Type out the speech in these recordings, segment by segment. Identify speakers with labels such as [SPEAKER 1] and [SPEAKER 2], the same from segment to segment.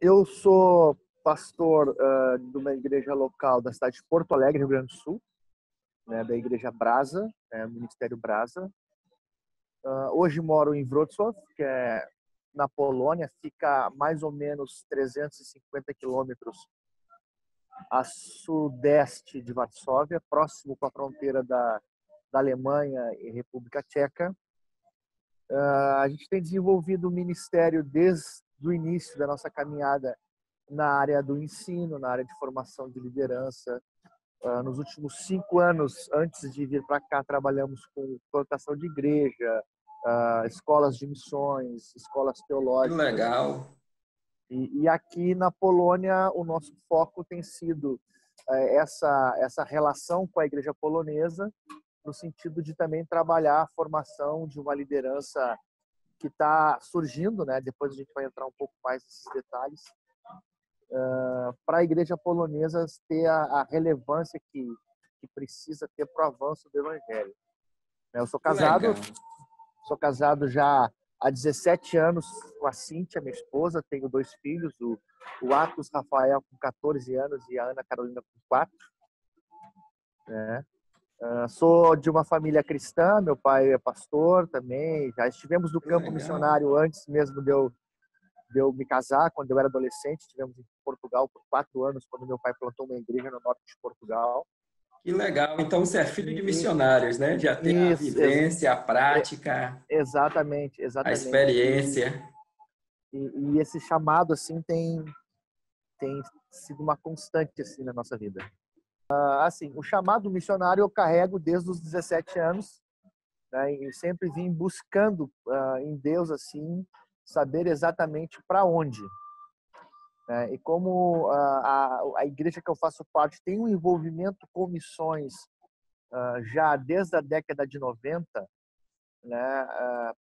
[SPEAKER 1] Eu sou pastor de uma igreja local da cidade de Porto Alegre, Rio Grande do Sul, né, da igreja Brasa, Ministério Brasa. Hoje moro em Wrocław, que é na Polônia, fica mais ou menos 350 quilômetros a sudeste de Varsóvia, próximo com a fronteira da Alemanha e República Tcheca. A gente tem desenvolvido o ministério desde o início da nossa caminhada na área do ensino, na área de formação de liderança. Nos últimos 5 anos, antes de vir para cá, trabalhamos com plantação de igreja, escolas de missões, escolas
[SPEAKER 2] Que
[SPEAKER 1] teológicas.
[SPEAKER 2] legal.
[SPEAKER 1] E aqui na Polônia, o nosso foco tem sido essa relação com a igreja polonesa, no sentido de também trabalhar a formação de uma liderança que está surgindo, né? Depois a gente vai entrar um pouco mais nesses detalhes, para a igreja polonesa ter a relevância que precisa ter para o avanço do evangelho. Eu sou
[SPEAKER 2] Que legal.
[SPEAKER 1] casado já há 17 anos com a Cíntia, minha esposa. Tenho 2 filhos, o Atos Rafael com 14 anos e a Ana Carolina com 4. Né? Sou de uma família cristã, meu pai é pastor também. Já estivemos no
[SPEAKER 2] Que
[SPEAKER 1] campo
[SPEAKER 2] legal.
[SPEAKER 1] missionário antes mesmo de eu me casar, quando eu era adolescente. Estivemos em Portugal por 4 anos, quando meu pai plantou uma igreja no norte de Portugal.
[SPEAKER 2] Que legal. Então você é filho de
[SPEAKER 1] E,
[SPEAKER 2] missionários, né? Já tem a
[SPEAKER 1] isso,
[SPEAKER 2] vivência, a prática, a
[SPEAKER 1] exatamente.
[SPEAKER 2] experiência.
[SPEAKER 1] E esse chamado assim tem sido uma constante assim na nossa vida. Assim, o chamado missionário eu carrego desde os 17 anos, né? E sempre vim buscando em Deus assim saber exatamente para onde. E como a igreja que eu faço parte tem um envolvimento com missões já desde a década de 90, né,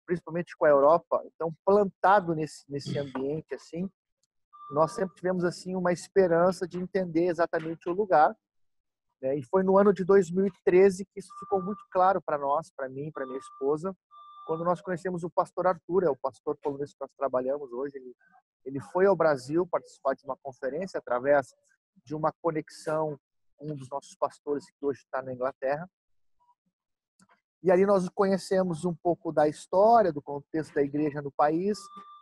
[SPEAKER 1] principalmente com a Europa, então plantado nesse ambiente assim, nós sempre tivemos assim uma esperança de entender exatamente o lugar, né? E foi no ano de 2013 que isso ficou muito claro para nós, para mim, para minha esposa, quando nós conhecemos o pastor Arthur, é o pastor polonês que nós trabalhamos hoje. Ele foi ao Brasil participar de uma conferência através de uma conexão com um dos nossos pastores que hoje está na Inglaterra. E ali nós conhecemos um pouco da história, do contexto da igreja no país,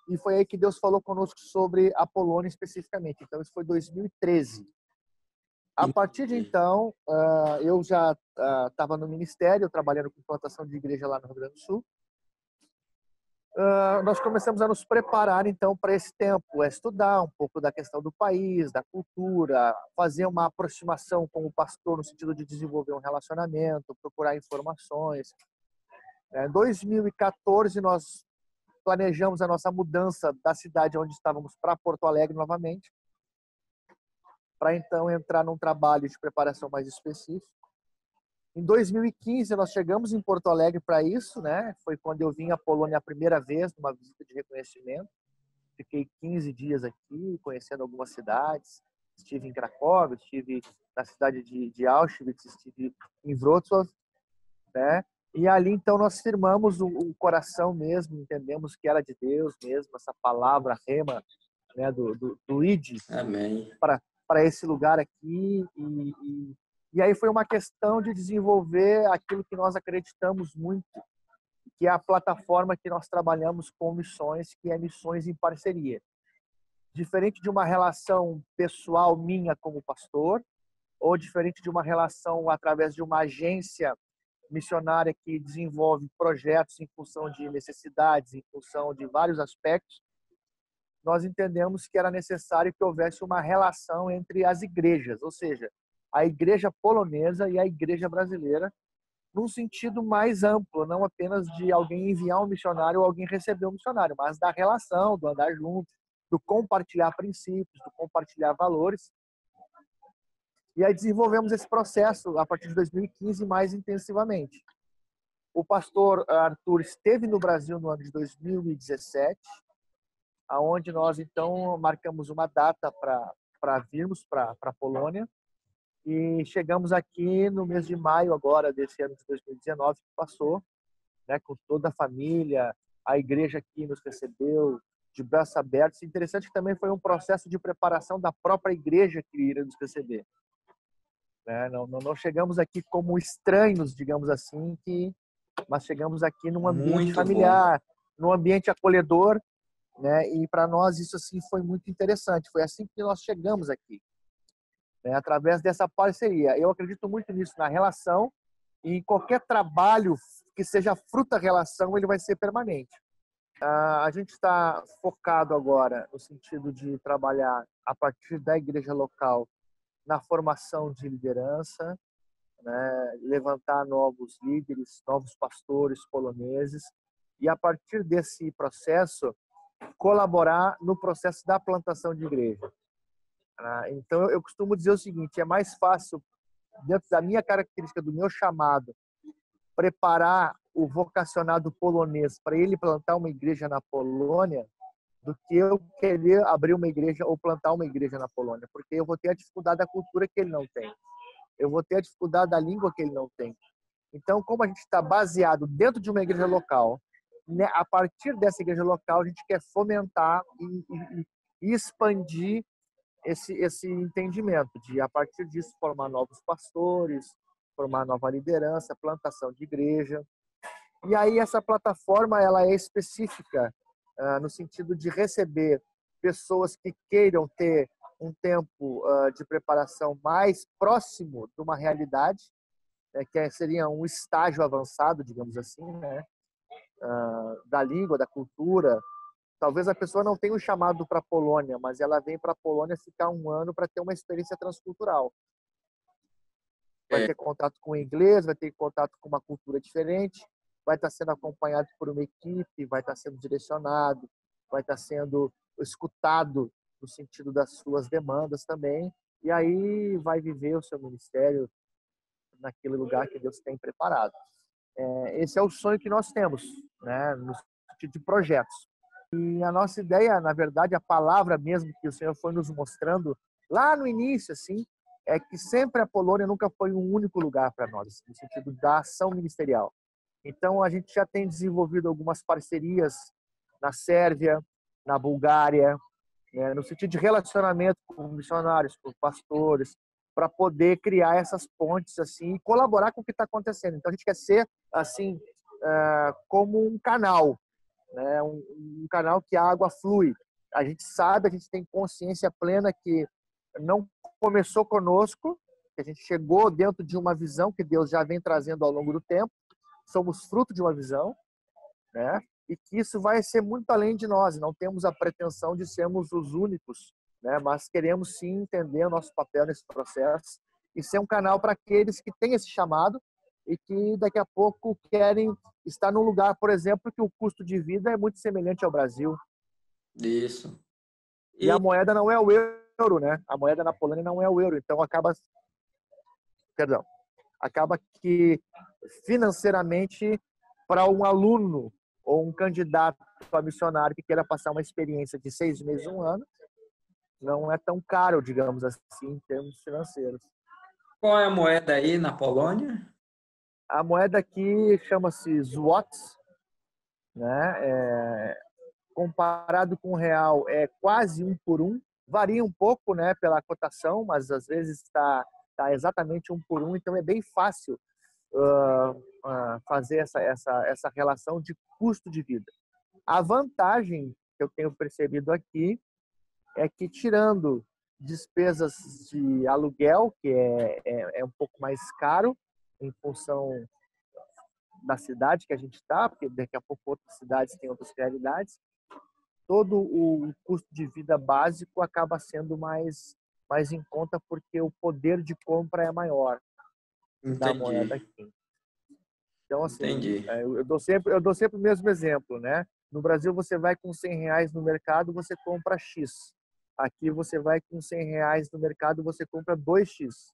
[SPEAKER 1] e foi aí que Deus falou conosco sobre a Polônia especificamente. Então isso foi 2013. A partir de
[SPEAKER 2] Entendi.
[SPEAKER 1] então, eu já estava no ministério, trabalhando com plantação de igreja lá no Rio Grande do Sul. Nós começamos a nos preparar então para esse tempo, estudar um pouco da questão do país, da cultura, fazer uma aproximação com o pastor no sentido de desenvolver um relacionamento, procurar informações. Em 2014 nós planejamos a nossa mudança da cidade onde estávamos para Porto Alegre novamente, para então entrar num trabalho de preparação mais específico. Em 2015, nós chegamos em Porto Alegre para isso, né? Foi quando eu vim à Polônia a primeira vez, numa visita de reconhecimento. Fiquei 15 dias aqui, conhecendo algumas cidades. Estive em Cracóvia, estive na cidade de Auschwitz, estive em Wrocław, né? E ali, então, nós firmamos o coração mesmo, entendemos que era de Deus mesmo, essa palavra rema, né, do ID,
[SPEAKER 2] Amém.
[SPEAKER 1] para esse lugar aqui. E aí foi uma questão de desenvolver aquilo que nós acreditamos muito, que é a plataforma que nós trabalhamos com missões, que é missões em parceria. Diferente de uma relação pessoal minha como pastor, ou diferente de uma relação através de uma agência missionária que desenvolve projetos em função de necessidades, em função de vários aspectos, nós entendemos que era necessário que houvesse uma relação entre as igrejas, ou seja, a igreja polonesa e a igreja brasileira, num sentido mais amplo, não apenas de alguém enviar um missionário ou alguém receber um missionário, mas da relação, do andar junto, do compartilhar princípios, do compartilhar valores. E aí desenvolvemos esse processo a partir de 2015 mais intensivamente. O pastor Arthur esteve no Brasil no ano de 2017, aonde nós então marcamos uma data para virmos para a Polônia, e chegamos aqui no mês de maio agora desse ano de 2019 que passou, né, com toda a família. A igreja aqui nos recebeu de braços abertos. Interessante que também foi um processo de preparação da própria igreja que iria nos receber. Né? Não chegamos aqui como estranhos, digamos assim, mas chegamos aqui num ambiente
[SPEAKER 2] Muito
[SPEAKER 1] familiar,
[SPEAKER 2] bom.
[SPEAKER 1] num ambiente acolhedor, né? E para nós isso assim foi muito interessante. Foi assim que nós chegamos aqui, né? Através dessa parceria. Eu acredito muito nisso, na relação, e qualquer trabalho que seja fruto da relação, ele vai ser permanente. A gente está focado agora no sentido de trabalhar a partir da igreja local na formação de liderança, né? Levantar novos líderes, novos pastores poloneses, e a partir desse processo colaborar no processo da plantação de igreja. Então eu costumo dizer o seguinte: é mais fácil, dentro da minha característica, do meu chamado, preparar o vocacionado polonês para ele plantar uma igreja na Polônia, do que eu querer abrir uma igreja ou plantar uma igreja na Polônia, porque eu vou ter a dificuldade da cultura que ele não tem. Eu vou ter a dificuldade da língua que ele não tem. Então, como a gente está baseado dentro de uma igreja local, né, a partir dessa igreja local, a gente quer fomentar e expandir esse entendimento de, a partir disso, formar novos pastores, formar nova liderança, plantação de igreja. E aí essa plataforma ela é específica no sentido de receber pessoas que queiram ter um tempo de preparação mais próximo de uma realidade, né, que seria um estágio avançado, digamos assim, né, da língua, da cultura. Talvez a pessoa não tenha um chamado para a Polônia, mas ela vem para a Polônia ficar um ano para ter uma experiência transcultural. Vai ter contato com o inglês, vai ter contato com uma cultura diferente, vai estar sendo acompanhado por uma equipe, vai estar sendo direcionado, vai estar sendo escutado no sentido das suas demandas também, e aí vai viver o seu ministério naquele lugar que Deus tem preparado. Esse é o sonho que nós temos, né, no sentido de projetos. E a nossa ideia, na verdade, a palavra mesmo que o Senhor foi nos mostrando lá no início, assim, é que sempre a Polônia nunca foi um único lugar para nós, no sentido da ação ministerial. Então, a gente já tem desenvolvido algumas parcerias na Sérvia, na Bulgária, né, no sentido de relacionamento com missionários, com pastores, para poder criar essas pontes assim e colaborar com o que está acontecendo. Então, a gente quer ser assim como um canal, né, um canal que a água flui. A gente sabe, a gente tem consciência plena que não começou conosco, que a gente chegou dentro de uma visão que Deus já vem trazendo ao longo do tempo. Somos fruto de uma visão, né? E que isso vai ser muito além de nós. Não temos a pretensão de sermos os únicos, né? Mas queremos sim entender o nosso papel nesse processo e ser um canal para aqueles que têm esse chamado e que daqui a pouco querem estar num lugar, por exemplo, que o custo de vida é muito semelhante ao Brasil.
[SPEAKER 2] Isso.
[SPEAKER 1] E a moeda não é o euro, né? A moeda na Polônia não é o euro. Então acaba que financeiramente, para um aluno ou um candidato a missionário que queira passar uma experiência de 6 meses, um ano, não é tão caro, digamos assim, em termos financeiros.
[SPEAKER 2] Qual é a moeda aí na Polônia?
[SPEAKER 1] A moeda aqui chama-se złoty, né? Comparado com o real, é quase 1 por 1. Varia um pouco, né, pela cotação, mas às vezes está exatamente 1 por 1. Então é bem fácil fazer essa relação de custo de vida. A vantagem que eu tenho percebido aqui é que, tirando despesas de aluguel, que é um pouco mais caro em função da cidade que a gente está, porque daqui a pouco outras cidades têm outras realidades, todo o custo de vida básico acaba sendo mais em conta, porque o poder de compra é maior da moeda aqui. Então, assim, eu dou sempre o mesmo exemplo, né? No Brasil, você vai com R$100 no mercado, você compra X. Aqui, você vai com R$100 no mercado, você compra 2X.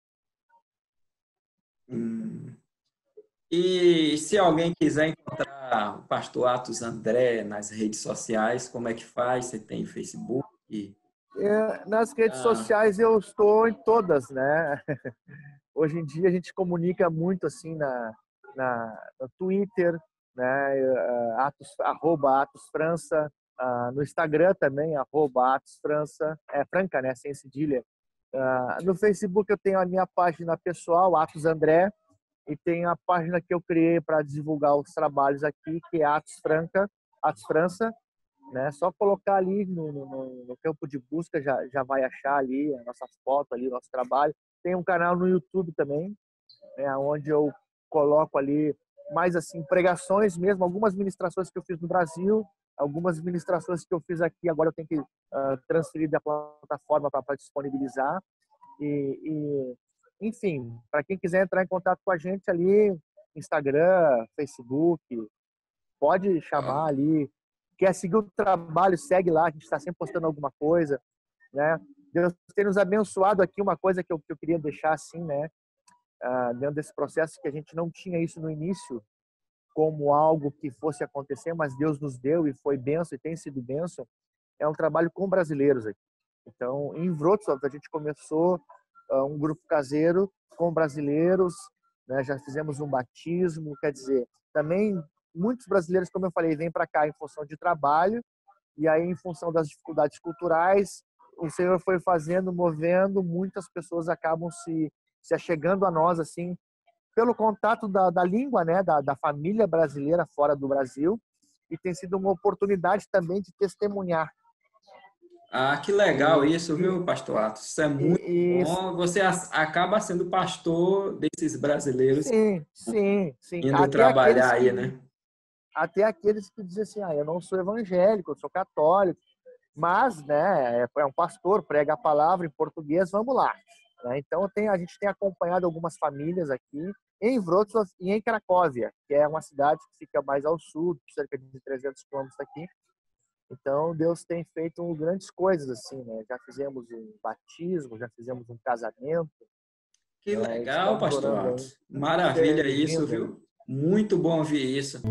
[SPEAKER 2] E se alguém quiser encontrar o pastor Atos André nas redes sociais, como é que faz? Você tem Facebook?
[SPEAKER 1] Nas redes sociais eu estou em todas, né? Hoje em dia a gente comunica muito assim no Twitter, né? @AtosFrança, No Instagram também, @AtosFrança, Franca, né, sem cedilha. No Facebook eu tenho a minha página pessoal, Atos André, e tem a página que eu criei para divulgar os trabalhos aqui, que é Atos Franca, Atos França, né? Só colocar ali no campo de busca, já vai achar ali a nossa foto, ali o nosso trabalho. Tem um canal no YouTube também, né, onde eu coloco ali mais assim pregações mesmo, algumas ministrações que eu fiz no Brasil, algumas ministrações que eu fiz aqui, agora eu tenho que transferir da plataforma para disponibilizar. E, enfim, para quem quiser entrar em contato com a gente ali, Instagram, Facebook, pode chamar
[SPEAKER 2] Ó,
[SPEAKER 1] ali. Quer seguir o trabalho, segue lá, a gente está sempre postando alguma coisa, né? Deus tem nos abençoado aqui, uma coisa que eu queria deixar assim, né? Dentro desse processo, que a gente não tinha isso no início como algo que fosse acontecer, mas Deus nos deu e foi bênção e tem sido bênção, é um trabalho com brasileiros aqui. Então, em Wrocław, a gente começou um grupo caseiro com brasileiros, né? Já fizemos um batismo, quer dizer, também muitos brasileiros, como eu falei, vêm para cá em função de trabalho, e aí em função das dificuldades culturais, o Senhor foi fazendo, movendo, muitas pessoas acabam se achegando a nós, assim, pelo contato da língua, né, da família brasileira fora do Brasil, e tem sido uma oportunidade também de testemunhar.
[SPEAKER 2] que legal
[SPEAKER 1] E,
[SPEAKER 2] isso,
[SPEAKER 1] e,
[SPEAKER 2] viu, pastor Atos? Isso é muito
[SPEAKER 1] e,
[SPEAKER 2] bom. Você acaba sendo pastor desses brasileiros
[SPEAKER 1] sim, sim, sim.
[SPEAKER 2] indo trabalhar aí, né?
[SPEAKER 1] Até aqueles que dizem assim, eu não sou evangélico, eu sou católico, mas, né, é um pastor, prega a palavra em português, vamos lá. Né? Então, a gente tem acompanhado algumas famílias aqui em Wrocław e em Cracóvia, que é uma cidade que fica mais ao sul, cerca de 300 quilômetros daqui. Então, Deus tem feito grandes coisas, assim, né? Já fizemos um batismo, já fizemos um casamento,
[SPEAKER 2] Que
[SPEAKER 1] né?
[SPEAKER 2] legal,
[SPEAKER 1] Estamos
[SPEAKER 2] pastor
[SPEAKER 1] orando aí,
[SPEAKER 2] Atos. Maravilha isso,
[SPEAKER 1] servindo.
[SPEAKER 2] viu? Muito bom ouvir isso.